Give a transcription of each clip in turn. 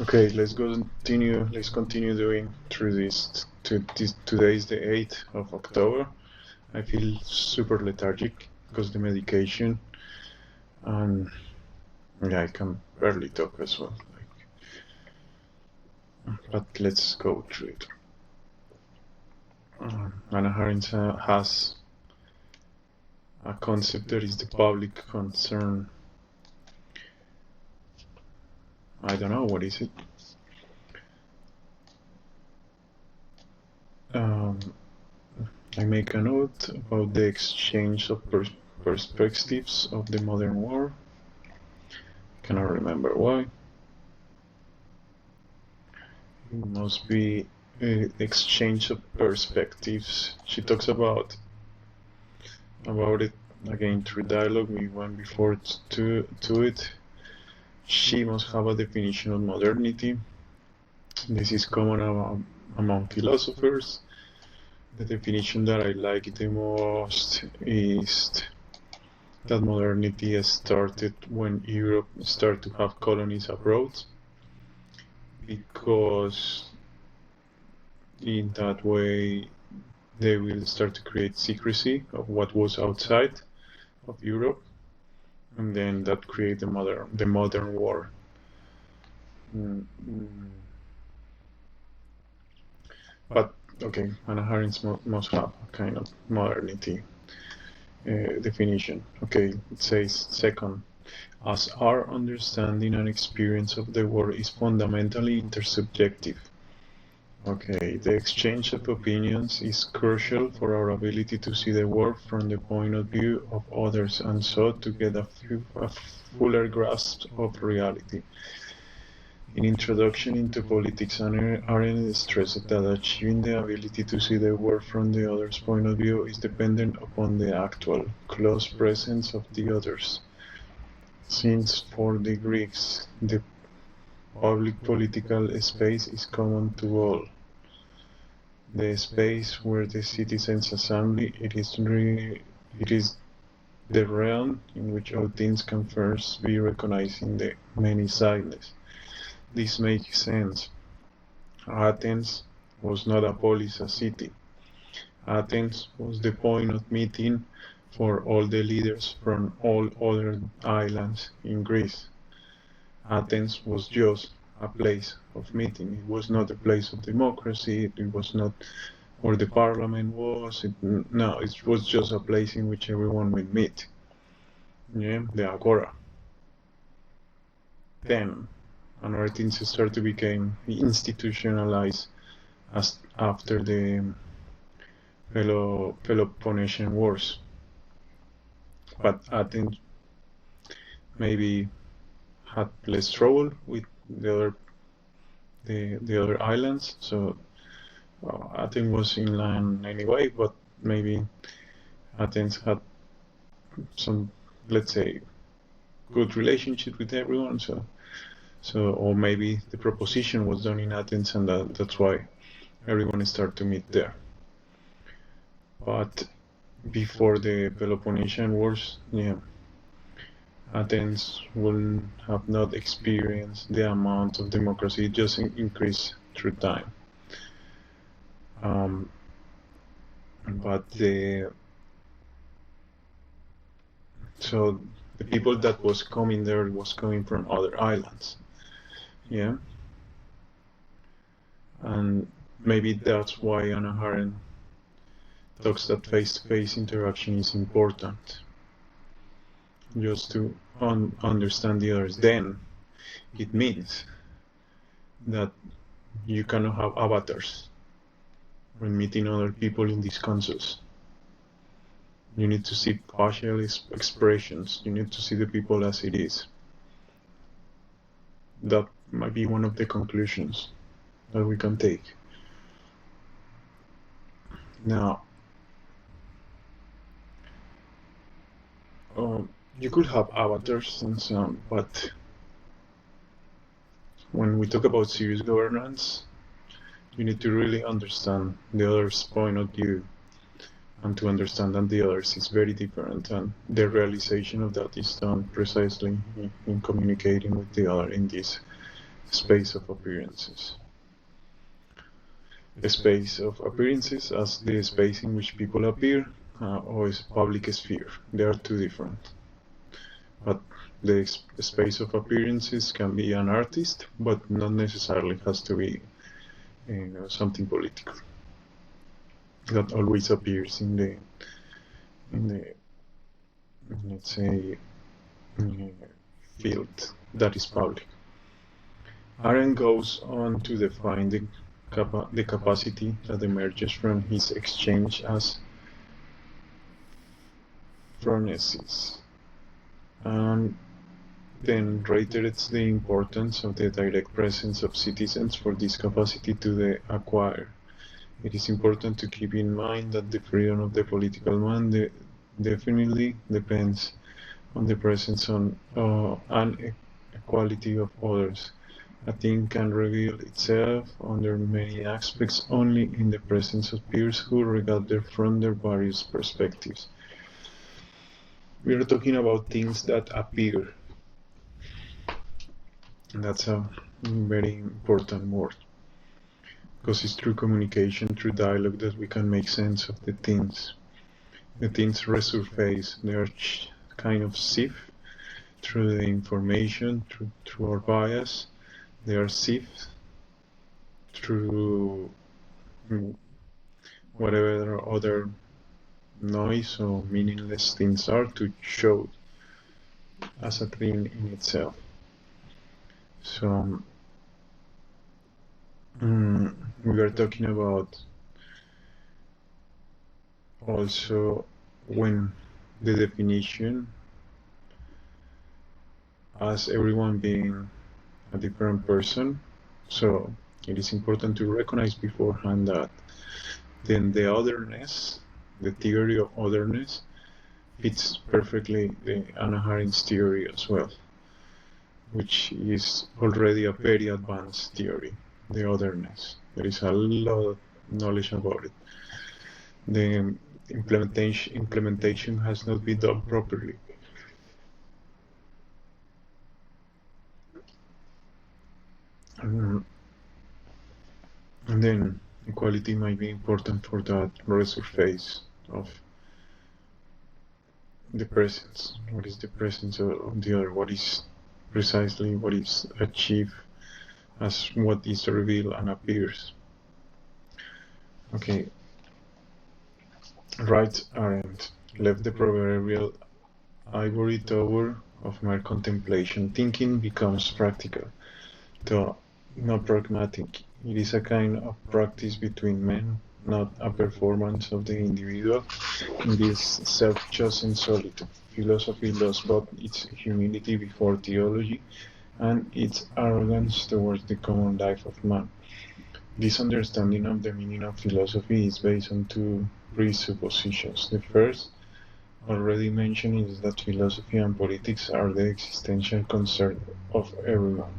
Okay, let's continue doing through this. Today is the 8th of October. I feel super lethargic because the medication, and yeah, I can barely talk as well. But let's go through it. Hannah Arendt has a concept that is the public concern. I don't know, what is it? I make a note about the exchange of perspectives of the modern world. Cannot remember why. It must be exchange of perspectives. She talks about it again through dialogue. We went before to it. She must have a definition of modernity. This is common among philosophers. The definition that I like the most is that modernity started when Europe started to have colonies abroad, because in that way they will start to create secrecy of what was outside of Europe, and then that create the modern war. But okay, Hannah Arendt must have a kind of modernity definition. Okay, it says second, as our understanding and experience of the world is fundamentally intersubjective. Okay, the exchange of opinions is crucial for our ability to see the world from the point of view of others, and so to get a fuller grasp of reality. In Introduction into Politics, Arendt stressed that achieving the ability to see the world from the other's point of view is dependent upon the actual, close presence of the others. Since for the Greeks, the public political space is common to all. The space where the citizens assemble, it is the realm in which all things can first be recognized in the many-sidedness. This makes sense. Athens was not a polis, a city. Athens was the point of meeting for all the leaders from all other islands in Greece. Athens was just a place of meeting. It was not a place of democracy. It was not where the parliament was. No, it was just a place in which everyone would meet. Yeah, the agora. Then another things started to become institutionalized as after the Peloponnesian Wars. But Athens maybe had less trouble with the other islands, so Athens was in line anyway, but maybe Athens had some, let's say, good relationship with everyone, so or maybe the proposition was done in Athens, and that's why everyone started to meet there. But before the Peloponnesian Wars, yeah, Athens will have not experienced the amount of democracy, just increase through time. But so the people that was coming there was coming from other islands, yeah, and maybe that's why Hannah Arendt talks that face-to-face interaction is important, just to understand the others. Then it means that you cannot have avatars when meeting other people in these consoles. You need to see partial expressions. You need to see the people as it is. That might be one of the conclusions that we can take. Now, you could have avatars and so on, but when we talk about serious governance, you need to really understand the other's point of view, and to understand that the others is very different, and the realization of that is done precisely in communicating with the other in this space of appearances. A space of appearances as the space in which people appear, or is public sphere. They are two different. But the space of appearances can be an artist, but not necessarily has to be something political. That always appears in the let's say field that is public. Arendt goes on to define the capacity that emerges from his exchange as phronesis, and then reiterates the importance of the direct presence of citizens for this capacity to the acquire. It is important to keep in mind that the freedom of the political man definitely depends on the presence and equality of others. A thing can reveal itself under many aspects only in the presence of peers who regard it from their various perspectives. We are talking about things that appear. And that's a very important word, because it's through communication, through dialogue, that we can make sense of the things. The things resurface, they are kind of sift through the information, through our bias. They are sift through whatever other noise or meaningless things are to show as a thing in itself. So we are talking about also when the definition as everyone being a different person. So it is important to recognize beforehand that then the otherness, the theory of otherness, fits perfectly the Hannah Arendt's theory as well, which is already a very advanced theory, the otherness. There is a lot of knowledge about it. The implementation has not been done properly. And then equality might be important for that resurface of the presence. What is the presence of the other? What is precisely what is achieved as what is revealed and appears? Okay. Right, Arendt left the proverbial ivory tower of mere contemplation. Thinking becomes practical, though not pragmatic. It is a kind of practice between men, not a performance of the individual in this self-chosen solitude. Philosophy lost both its humility before theology and its arrogance towards the common life of man. This understanding of the meaning of philosophy is based on two presuppositions. The first, already mentioned, is that philosophy and politics are the existential concern of everyone.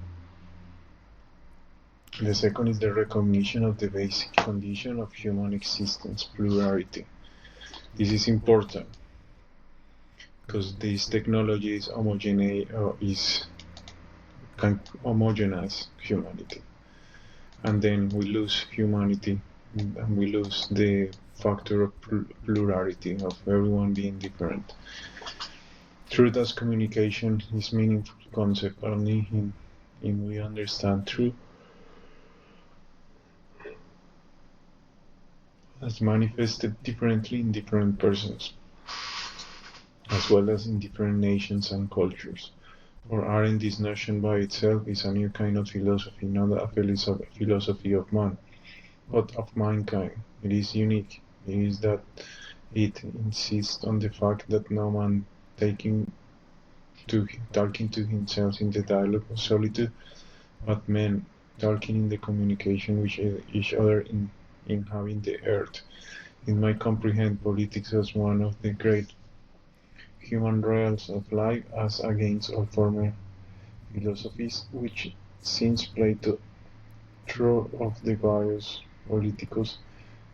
The second is the recognition of the basic condition of human existence, plurality. This is important because this technology can homogenize humanity, and then we lose humanity, and we lose the factor of plurality, of everyone being different. Truth as communication is meaningful concept only in we understand truth as manifested differently in different persons, as well as in different nations and cultures. For Arendt, this notion by itself is a new kind of philosophy, not a philosophy of man, but of mankind. It is unique. It is that it insists on the fact that no man talking to himself in the dialogue of solitude, but men talking in the communication with each other in having the earth. It might comprehend politics as one of the great human realms of life, as against all former philosophies, which since Plato throw off the various politicos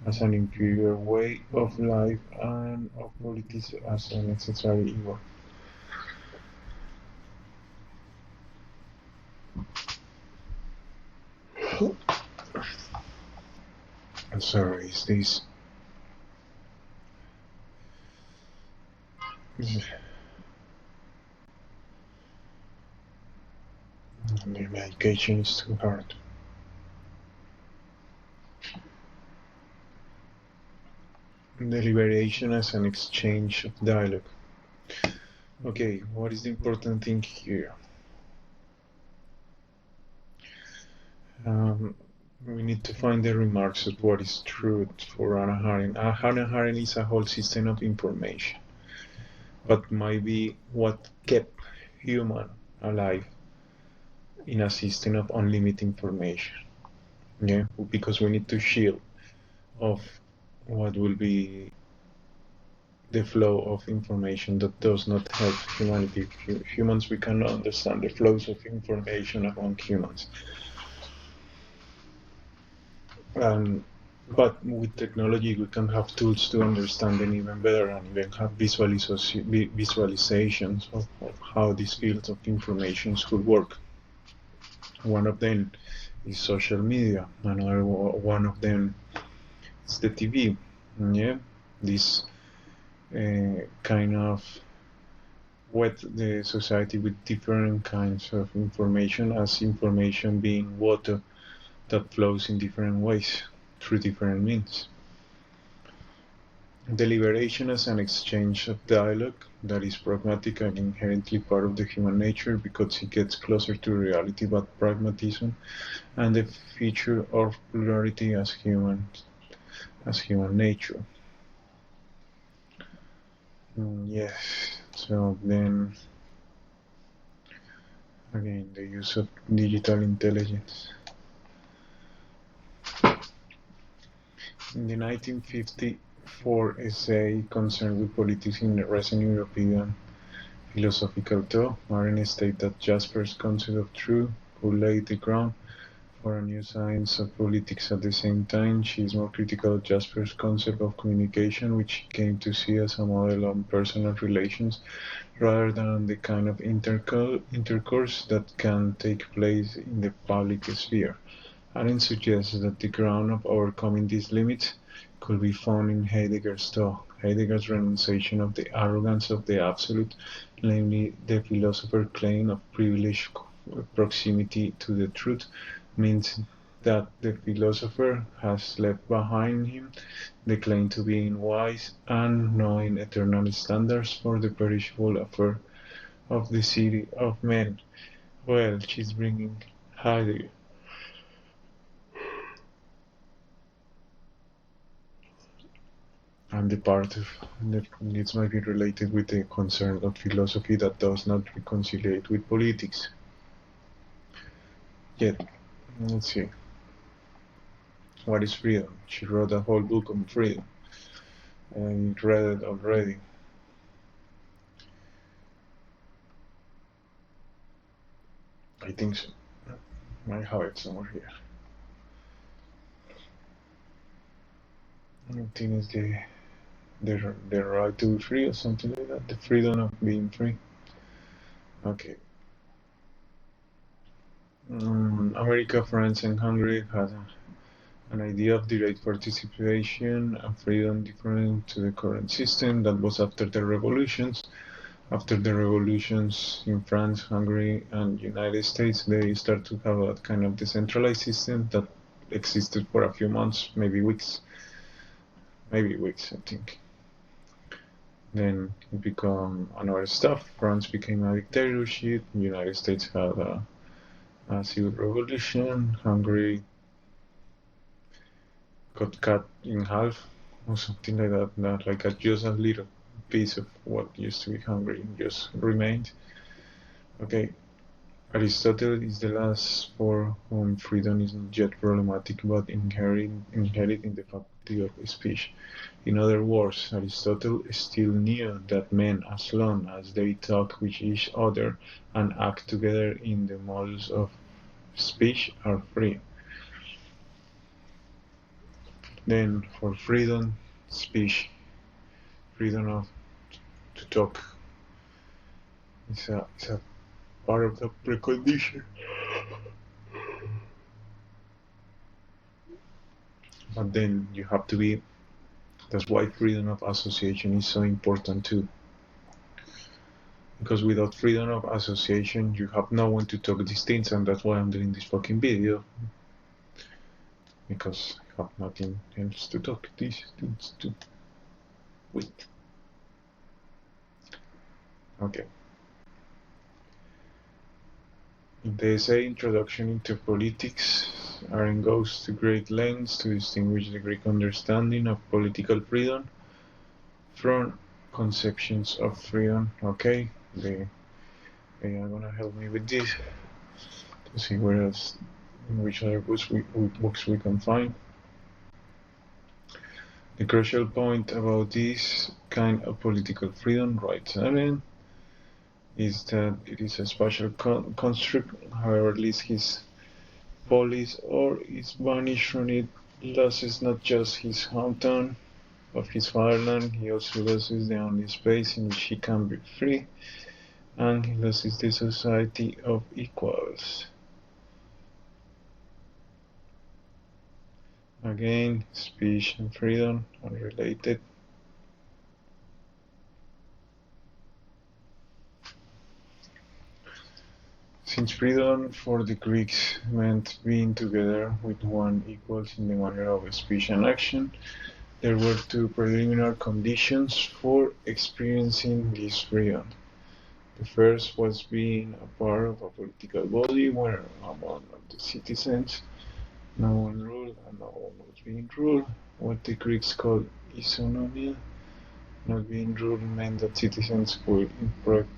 as an inferior way of life and of politics as a necessary evil. I'm sorry, is this? The medication is too hard. Deliberation as an exchange of dialogue. Okay, what is the important thing here? We need to find the remarks of what is truth for Hannah Arendt. Hannah Arendt is a whole system of information, but might be what kept human alive in a system of unlimited information. Yeah, because we need to shield of what will be the flow of information that does not help humanity. Humans, we cannot understand the flows of information among humans. But with technology, we can have tools to understand them even better and even have visualizations of how these fields of information could work. One of them is social media. Another one of them is the TV. Yeah, this kind of wet the society with different kinds of information, as information being water that flows in different ways through different means. Deliberation as an exchange of dialogue that is pragmatic and inherently part of the human nature because it gets closer to reality but pragmatism, and the feature of plurality as human nature. Yes, so then again the use of digital intelligence. In the 1954 essay Concern with Politics in the Recent European Philosophical Thought, Arendt stated that Jasper's concept of truth could lay the ground for a new science of politics. At the same time, she is more critical of Jasper's concept of communication, which she came to see as a model of personal relations rather than the kind of intercourse that can take place in the public sphere. Arendt suggests that the ground of overcoming these limits could be found in Heidegger's thought. Heidegger's renunciation of the arrogance of the absolute, namely the philosopher's claim of privileged proximity to the truth, means that the philosopher has left behind him the claim to being wise and knowing eternal standards for the perishable affair of the city of men. Well, she's bringing Heidegger. And the part of that this might be related with the concern of philosophy that does not reconcile with politics. Yet, let's see. What is freedom? She wrote a whole book on freedom. I read it already. I think so. I have it somewhere here. I think it's the right to be free or something like that. The freedom of being free. Okay. America, France, and Hungary had an idea of direct participation and freedom different to the current system that was after the revolutions. After the revolutions in France, Hungary, and United States, they start to have a kind of decentralized system that existed for a few months, maybe weeks, I think. Then it became another stuff. France became a dictatorship. The United States had a civil revolution. Hungary got cut in half or something like that. Not like just a little piece of what used to be Hungary just remained. Okay, Aristotle is the last for whom freedom is not yet problematic but inherent in the faculty of speech. In other words, Aristotle still knew that men, as long as they talk with each other and act together in the modes of speech, are free. Then, for freedom, speech, freedom to talk, is a, part of the precondition but then you have to be. That's why freedom of association is so important too. Because without freedom of association, you have no one to talk these things, and that's why I'm doing this fucking video. Because I have nothing else to talk these things to with. Okay. In the essay Introduction into Politics, Arendt goes to great lengths to distinguish the Greek understanding of political freedom from conceptions of freedom. Okay, they are gonna help me with this to see where else, in which other books we can find. The crucial point about this kind of political freedom, writes Arendt, is that it is a special construct. However, least his police or is banished from it, loses not just his hometown of his fatherland, he also loses the only space in which he can be free, and he loses the society of equals. Again, speech and freedom are related. Since freedom for the Greeks meant being together with one equals in the manner of speech and action, there were two preliminary conditions for experiencing this freedom. The first was being a part of a political body where among the citizens no one ruled and no one was being ruled, what the Greeks called isonomia. Not being ruled meant that citizens would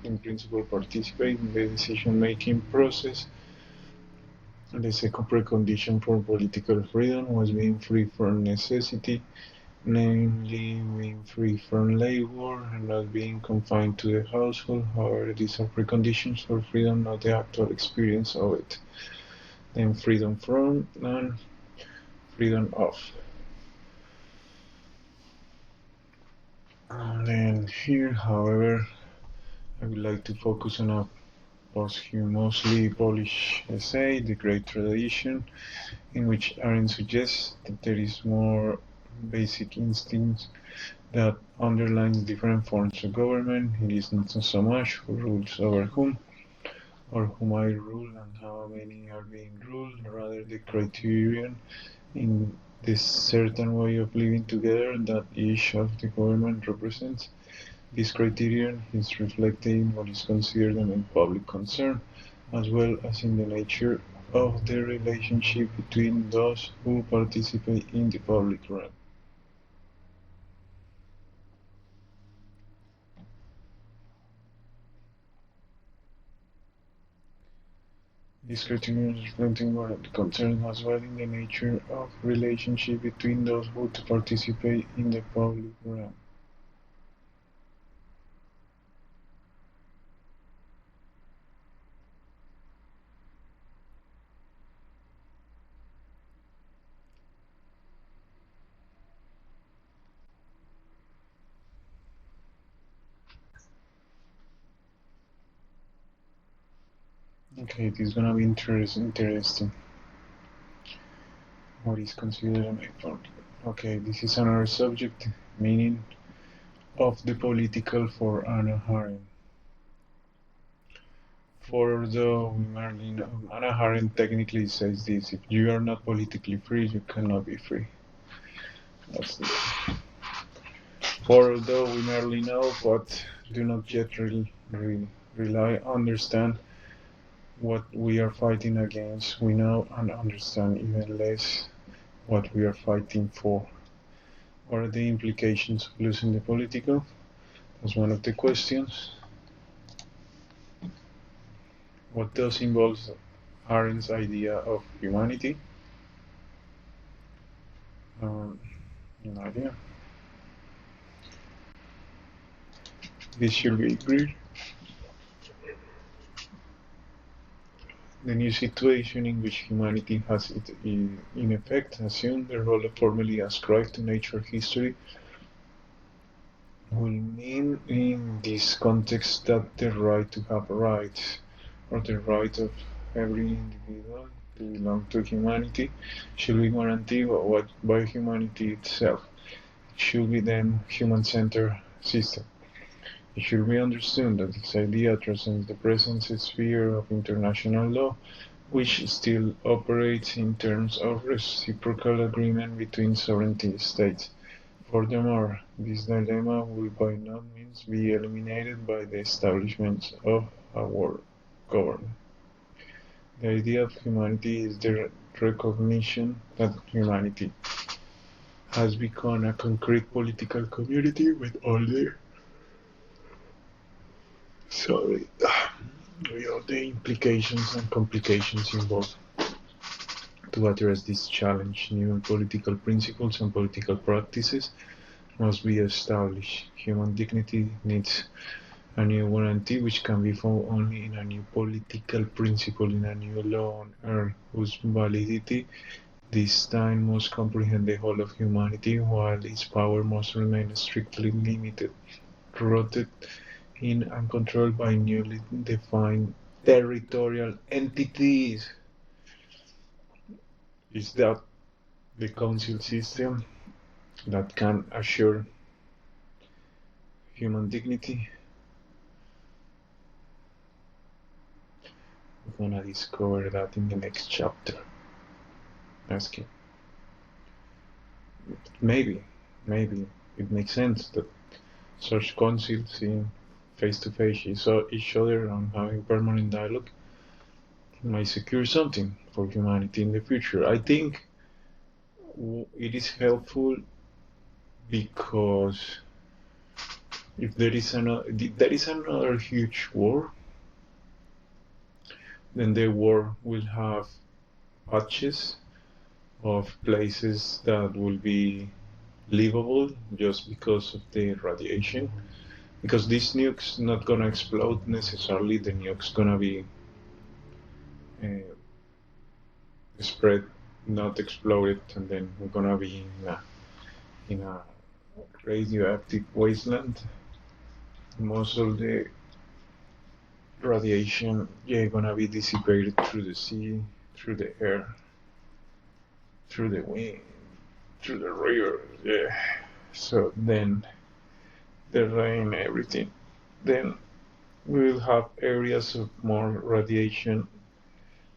in principle participate in the decision-making process. The second precondition for political freedom was being free from necessity, namely being free from labor and not being confined to the household. However, these are preconditions for freedom, not the actual experience of it. Then freedom from and freedom of. And then here, however, I would like to focus on a posthumously Polish essay, The Great Tradition, in which Arendt suggests that there is more basic instincts that underline different forms of government. It is not so much who rules over whom, or whom I rule and how many are being ruled, rather the criterion in this certain way of living together that each of the government represents. This criterion is reflected in what is considered a public concern, as well as in the nature of the relationship between those who participate in the public realm. This criterion is reflecting what the concern as well in the nature of relationship between those who participate in the public realm. Okay, this is gonna be interesting. What is considered an effort? Okay, this is another subject, meaning of the political for Anna Arendt. For the Anna Arendt technically says this: if you are not politically free, you cannot be free. That's the. For although we merely know, but do not yet understand what we are fighting against, we know and understand even less what we are fighting for. What are the implications of losing the political? That's one of the questions. What does involve Arendt's idea of humanity? No idea. This should be agreed. The new situation in which humanity has in effect assumed the role formerly ascribed to nature history will mean in this context that the right to have rights, or the right of every individual to belong to humanity should be guaranteed by humanity itself. It should be then human-centered system. It should be understood that this idea transcends the present sphere of international law, which still operates in terms of reciprocal agreement between sovereignty states. Furthermore, this dilemma will by no means be eliminated by the establishment of a world government. The idea of humanity is the recognition that humanity has become a concrete political community with all the implications and complications involved. To address this challenge, new political principles and political practices must be established. Human dignity needs a new guarantee which can be found only in a new political principle, in a new law on earth, whose validity this time must comprehend the whole of humanity, while its power must remain strictly limited, rooted in and controlled by newly defined territorial entities. Is that the council system that can assure human dignity? We're gonna discover that in the next chapter. Ask you. Maybe it makes sense that such councils seeing face-to-face each other and having permanent dialogue might secure something for humanity in the future. I think it is helpful because if there is another huge war, then the war will have patches of places that will be livable just because of the radiation. Because this nuke's not gonna explode necessarily, the nuke's gonna be spread, not exploded, and then we're gonna be in a radioactive wasteland. Most of the radiation, gonna be dissipated through the sea, through the air, through the wind, through the river, So then the rain, everything. Then we will have areas of more radiation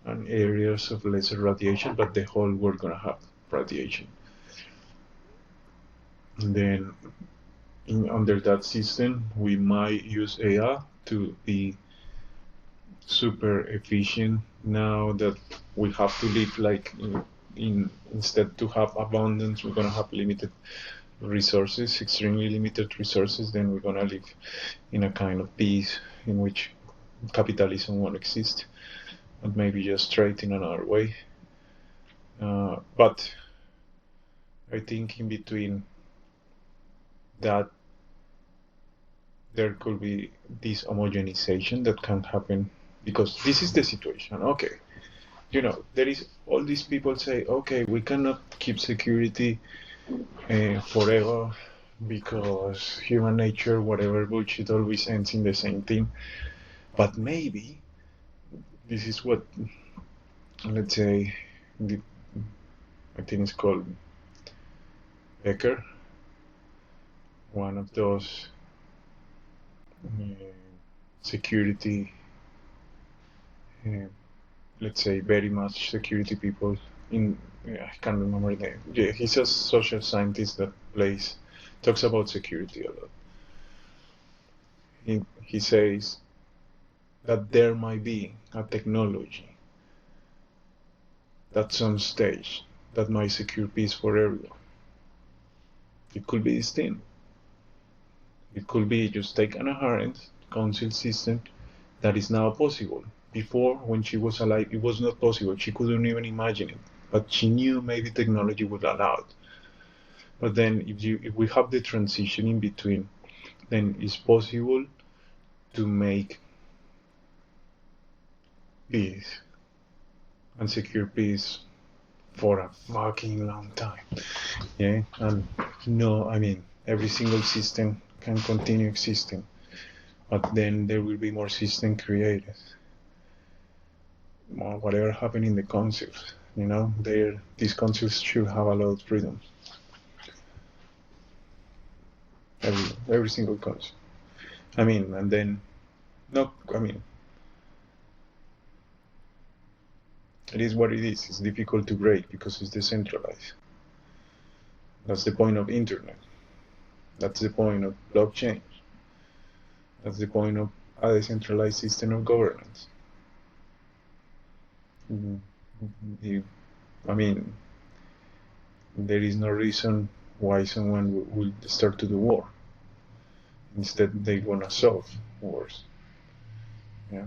and areas of lesser radiation, but the whole world gonna have radiation. And then under that system, we might use AI to be super efficient now that we have to live like instead to have abundance, we're gonna have limited resources, extremely limited resources. Then we're gonna live in a kind of peace in which capitalism won't exist, and maybe just trade in another way. But I think in between that there could be this homogenization that can happen, because this is the situation. Okay, there is all these people say, okay, we cannot keep security forever because human nature, whatever bullshit, always ends in the same thing. But maybe this is what, let's say, I think it's called Becker, one of those security, let's say, very much security people I can't remember the name. Yeah, he's a social scientist that talks about security a lot. He says that there might be a technology at some stage that might secure peace for everyone. It could be this thing. It could be just take an Arendts council system that is now possible. Before, when she was alive, it was not possible. She couldn't even imagine it. But she knew maybe technology would allow it. But then if we have the transition in between, then it's possible to make peace and secure peace for a fucking long time. Yeah, and every single system can continue existing, but then there will be more systems created. whatever happened in the councils, you know, these councils should have a lot of freedom. Every single council. I mean, and then, no, I mean, it is what it is. It's difficult to break because it's decentralized. That's the point of internet. That's the point of blockchain. That's the point of a decentralized system of governance. I mean, there is no reason why someone will start to do war. Instead, they want to solve wars. Yeah.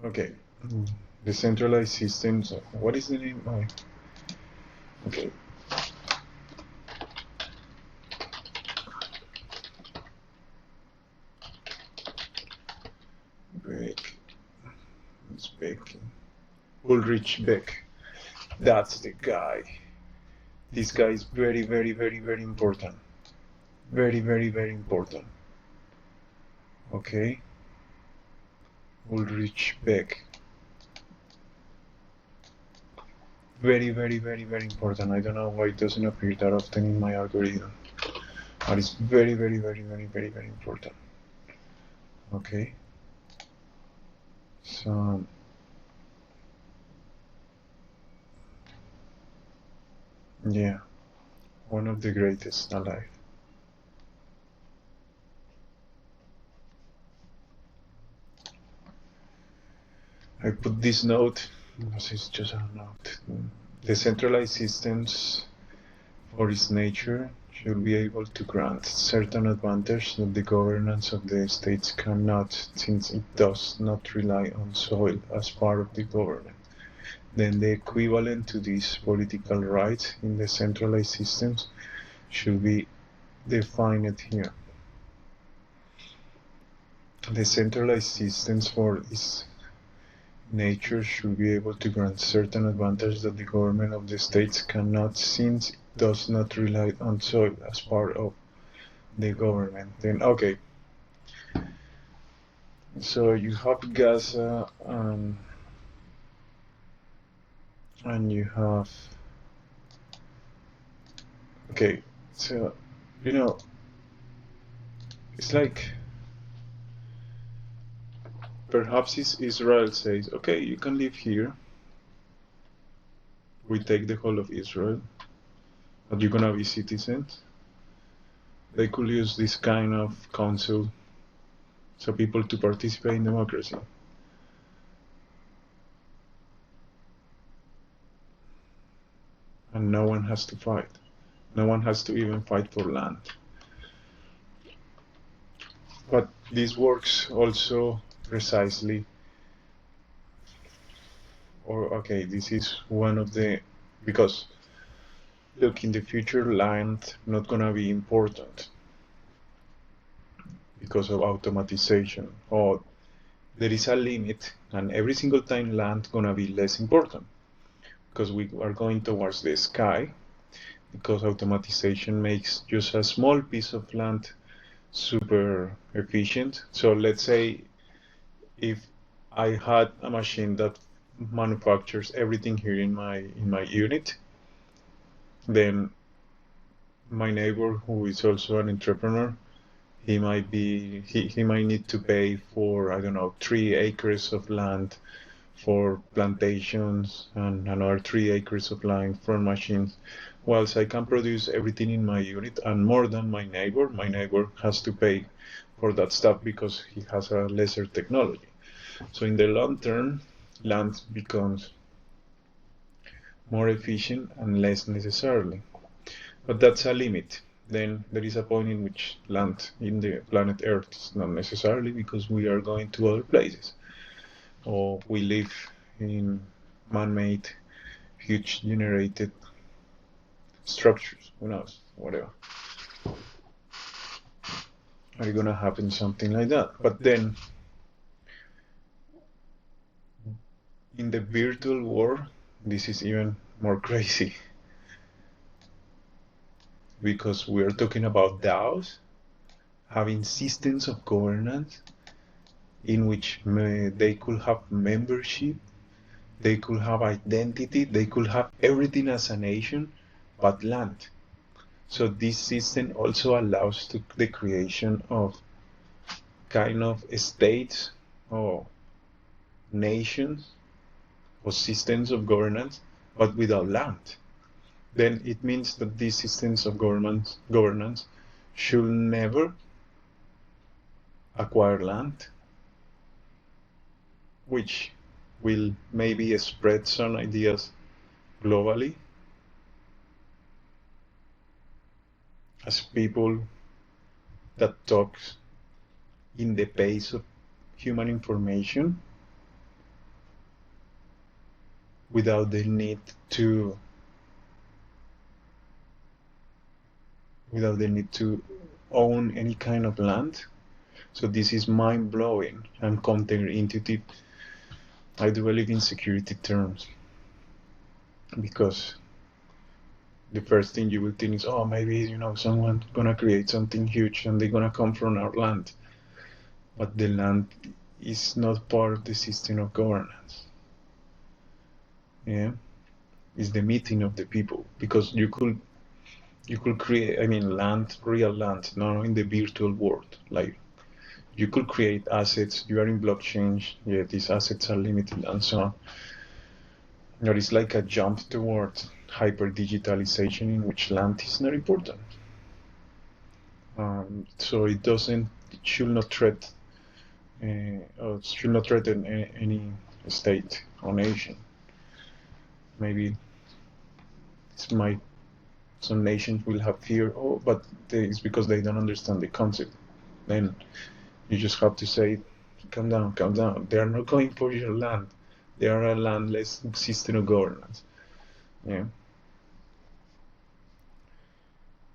Okay. Decentralized systems. What is the name? Oh. Okay. Beck. It's Beck. Ulrich Beck. That's the guy. This guy is very, very, very, very important. Very, very, very important. Okay. Ulrich Beck. Very, very, very, very important. I don't know why it doesn't appear that often in my algorithm. But it's very, very, very, very, very, very important. Okay. So yeah, one of the greatest alive. I put this note, this is just a note. Decentralized systems, for its nature, should be able to grant certain advantage that the governance of the states cannot, since it does not rely on soil as part of the government. Then the equivalent to these political rights in the centralized systems should be defined here. The centralized systems for its nature should be able to grant certain advantages that the government of the states cannot, since it does not rely on soil as part of the government. Then, okay. So you have Gaza and you have, okay, so, you know, it's like, perhaps Israel says, okay, you can live here, we take the whole of Israel, but you're gonna be citizens. They could use this kind of council so people to participate in democracy. And no one has to fight. No one has to even fight for land. But this works also precisely, or okay, this is one of the, because look, in the future land not gonna be important because of automatization, or there is a limit, and every single time land gonna be less important because we are going towards the sky, because automatization makes just a small piece of land super efficient. So let's say if I had a machine that manufactures everything here in my unit, then my neighbor, who is also an entrepreneur, he might need to pay for, I don't know, 3 acres of land for plantations and another 3 acres of land for machines. Whilst I can produce everything in my unit and more than my neighbor has to pay for that stuff because he has a lesser technology. So in the long term, land becomes more efficient and less necessarily. But that's a limit. Then there is a point in which land in the planet Earth is not necessarily, because we are going to other places, or we live in man-made, huge generated structures. Who knows? Whatever. Are you gonna happen something like that? But then, in the virtual world, this is even more crazy, because we're talking about DAOs having systems of governance in which they could have membership, they could have identity, they could have everything as a nation, but land. So this system also allows the creation of kind of states or nations or systems of governance, but without land. Then it means that these systems of governance should never acquire land, which will maybe spread some ideas globally as people that talks in the pace of human information without the need to own any kind of land. So this is mind-blowing and counterintuitive. I do believe in security terms, because the first thing you will think is, oh, maybe someone's gonna create something huge and they're gonna come from our land. But the land is not part of the system of governance. Yeah, it's the meeting of the people, because you could create, land, real land, not in the virtual world. Like, you could create assets, you are in blockchain, yeah, these assets are limited and so on. There is like a jump towards hyper-digitalization in which land is not important. So it should not threaten any state or nation. Maybe some nations will have fear, but it's because they don't understand the concept. Then you just have to say, calm down. They are not going for your land. They are a landless system of governance. Yeah.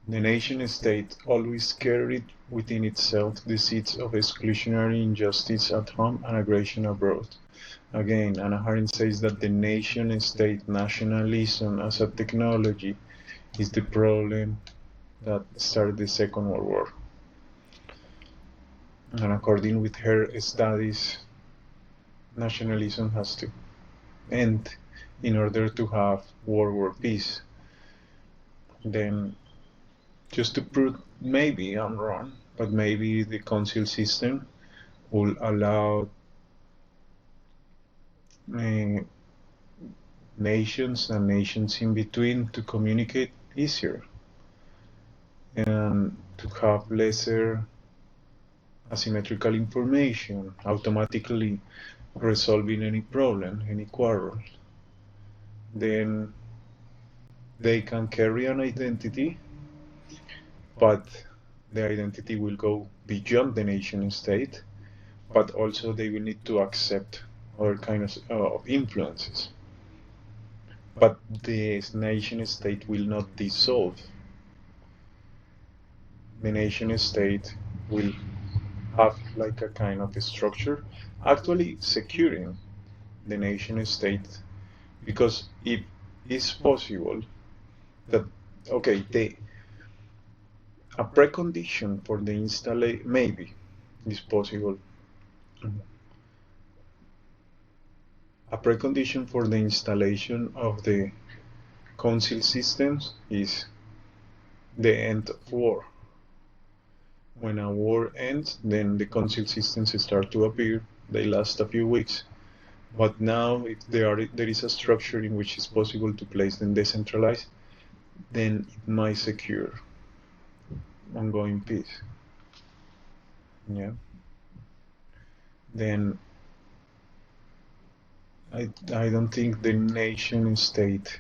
The nation-state always carried within itself the seeds of exclusionary injustice at home and aggression abroad. Again, Arendt says that the nation-state nationalism as a technology is the problem that started the Second World War. And according with her studies, nationalism has to end in order to have World War peace. Then, just to prove, maybe I'm wrong, but maybe the council system will allow nations and nations in between to communicate easier and to have lesser asymmetrical information, automatically resolving any problem, any quarrel. Then they can carry an identity, but the identity will go beyond the nation state, but also they will need to accept other kinds of influences. But the nation state will not dissolve. The nation state will have like a kind of a structure, actually securing the nation state, because if it's possible that, okay, a precondition for the installation, maybe it's possible, a precondition for the installation of the council systems is the end of war. When a war ends, then the council systems start to appear. They last a few weeks. But now, if there is a structure in which it's possible to place them decentralized, then it might secure ongoing peace. Yeah. Then I don't think the nation state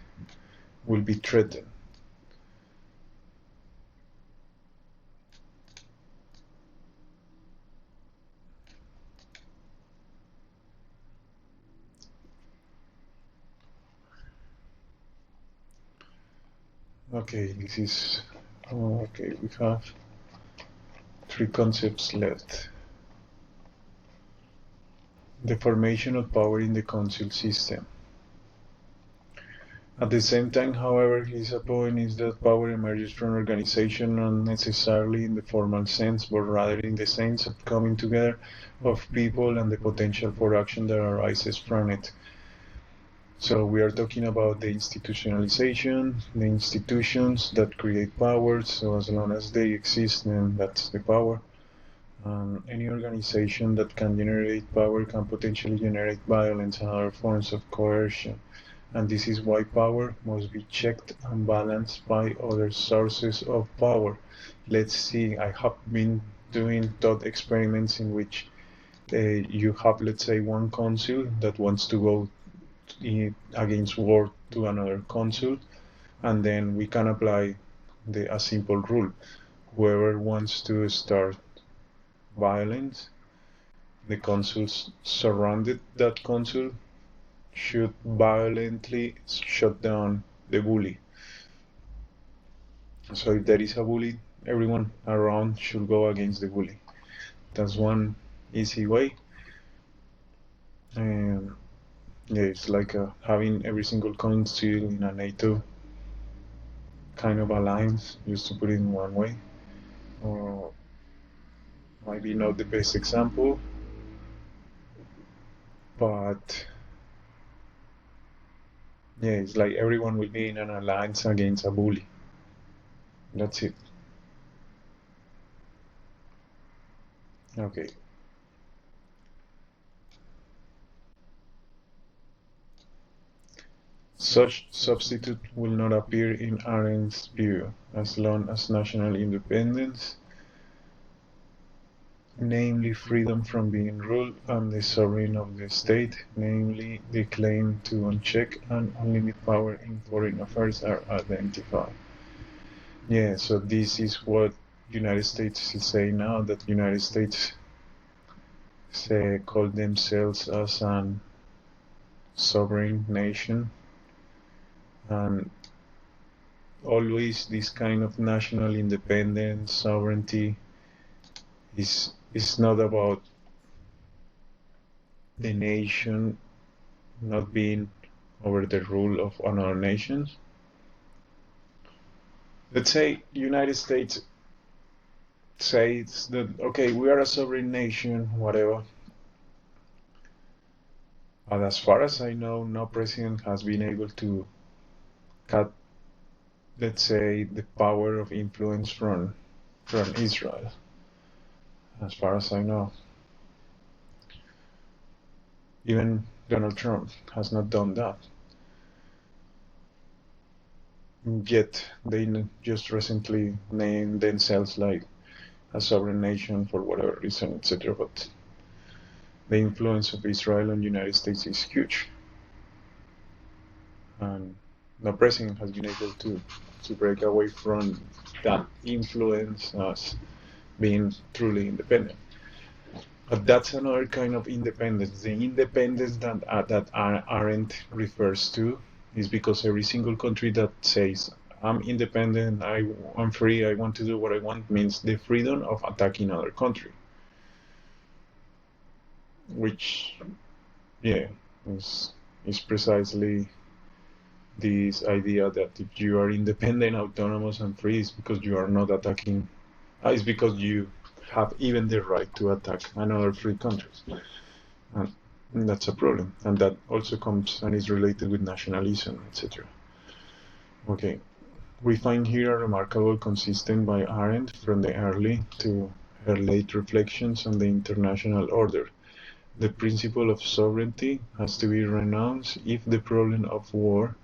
will be threatened. Okay, this is okay. We have 3 concepts left. The formation of power in the council system. At the same time, however, his point is that power emerges from organization not necessarily in the formal sense, but rather in the sense of coming together of people and the potential for action that arises from it. So we are talking about the institutionalization, the institutions that create power, so as long as they exist, then that's the power. Any organization that can generate power can potentially generate violence and other forms of coercion. And this is why power must be checked and balanced by other sources of power. Let's see, I have been doing thought experiments in which you have, let's say, one consul that wants to go against war to another consul, and then we can apply a simple rule. Whoever wants to start violence, the consuls surrounded that consul should violently shut down the bully. So if there is a bully, everyone around should go against the bully. That's one easy way. And yeah, it's like having every single consul in a NATO kind of alliance, just to put it in one way. Or maybe not the best example, but yeah, it's like everyone will be in an alliance against a bully. That's it. Okay. Such substitute will not appear in Arendt's view as long as national independence, namely freedom from being ruled and the sovereign of the state, namely the claim to unchecked and unlimited power in foreign affairs, are identified. Yeah, so this is what United States is saying now, that United States call themselves as an sovereign nation, and always this kind of national independence, sovereignty is not about the nation not being over the rule of another nations. Let's say United States says that, okay, we are a sovereign nation, whatever. But as far as I know, no president has been able to cut, let's say, the power of influence from Israel, as far as I know. Even Donald Trump has not done that. Yet they just recently named themselves like a sovereign nation for whatever reason, etc. But the influence of Israel on the United States is huge. And no president has been able to break away from that influence as being truly independent. But that's another kind of independence. The independence that Arendt refers to is because every single country that says, I'm independent, I'm free, I want to do what I want, means the freedom of attacking another country. Which, yeah, is precisely this idea that if you are independent, autonomous, and free, it's because you are not attacking, it's because you have even the right to attack another free countries. And that's a problem. And that also comes and is related with nationalism, etc. Okay. We find here a remarkable consistent by Arendt from the early to her late reflections on the international order. The principle of sovereignty has to be renounced if the problem of war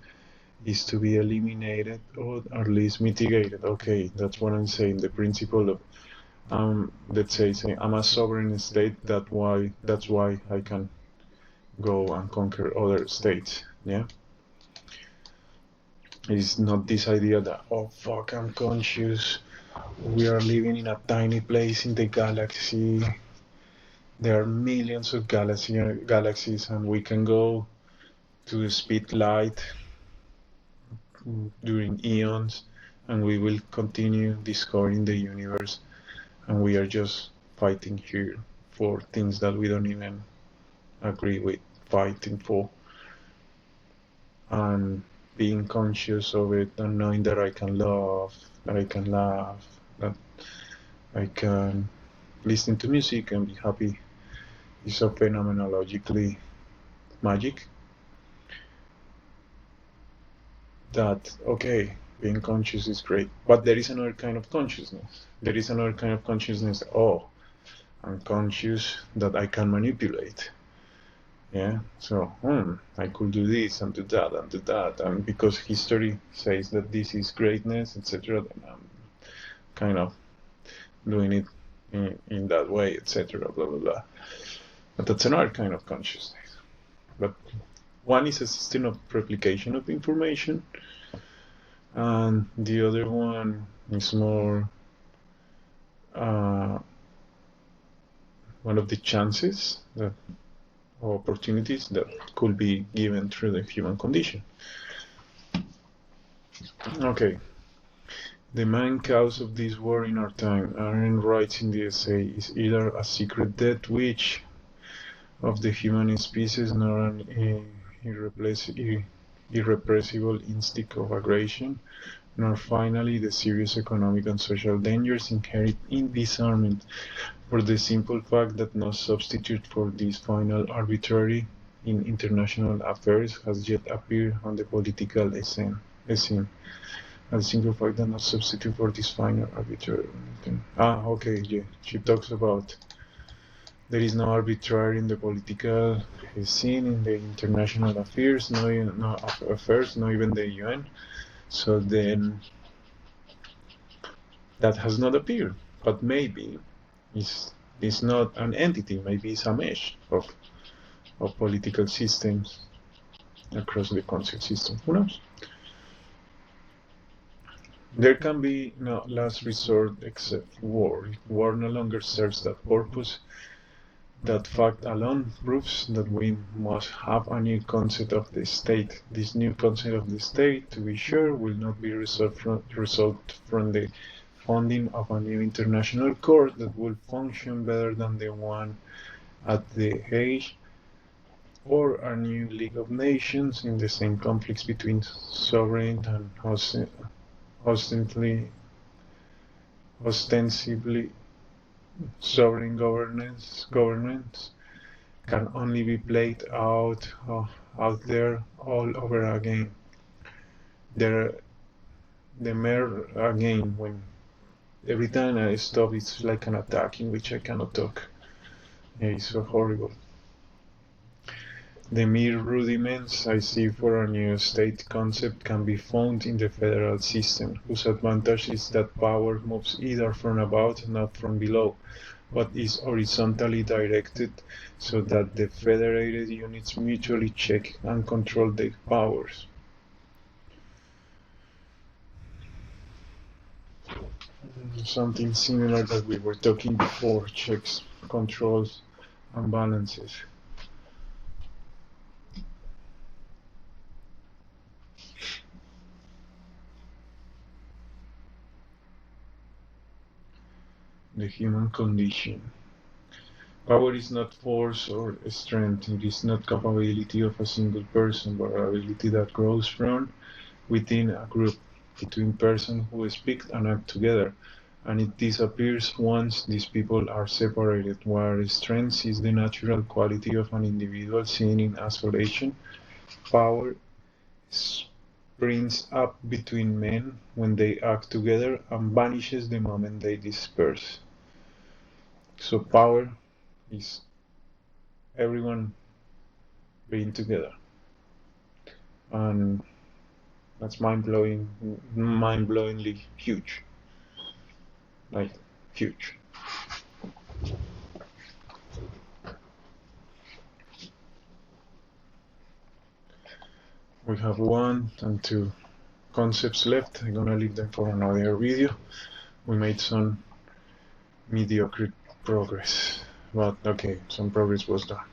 is to be eliminated or at least mitigated. Okay, that's what I'm saying. The principle of let's say I'm a sovereign state. That's why I can go and conquer other states. Yeah, it's not this idea that, oh fuck, I'm conscious. We are living in a tiny place in the galaxy. There are millions of galaxies, and we can go to the speed light during eons, and we will continue discovering the universe, and we are just fighting here for things that we don't even agree with fighting for. And being conscious of it and knowing that I can love, that I can laugh, that I can listen to music and be happy is so phenomenologically magic that, okay, being conscious is great, but there is another kind of consciousness. There is another kind of consciousness, oh, I'm conscious that I can manipulate. Yeah, so I could do this and do that, and because history says that this is greatness, etc., then I'm kind of doing it in that way, etc., blah, blah, blah. But that's another kind of consciousness. But one is a system of replication of information, and the other one is more one of the chances that or opportunities that could be given through the human condition. Okay, the main cause of this war in our time, Arendt writes in the essay, is either a secret death which of the human species nor an irrepressible instinct of aggression, nor finally the serious economic and social dangers inherent in disarmament, for the simple fact that no substitute for this final arbitrary in international affairs has yet appeared on the political scene. A single fact that no substitute for this final arbitrary. Okay, yeah. She talks about there is no arbitrary in the political scene, in the international affairs, no even the UN. So then that has not appeared, but maybe it's not an entity, maybe it's a mesh of political systems across the concept system. Who knows? There can be no last resort except war. If war no longer serves that purpose, that fact alone proves that we must have a new concept of the state. This new concept of the state, to be sure, will not be result from the founding of a new international court that will function better than the one at The Hague, or a new League of Nations in the same conflicts between sovereign and ostensibly sovereign governments can only be played out there all over again. The mere again, when every time I stop, it's like an attack in which I cannot talk. It's so horrible. The mere rudiments I see for a new state concept can be found in the federal system, whose advantage is that power moves either from above, not from below, but is horizontally directed so that the federated units mutually check and control their powers. Something similar that we were talking before, checks, controls, and balances. The human condition. Power is not force or strength, it is not capability of a single person, but ability that grows from within a group, between persons who speak and act together, and it disappears once these people are separated, where strength is the natural quality of an individual seen in isolation. Power springs up between men when they act together and vanishes the moment they disperse. So power is everyone being together, and that's mind-blowingly huge, like huge. We have 1 and 2 concepts left. I'm gonna leave them for another video. We made some mediocre progress, but okay, some progress was done.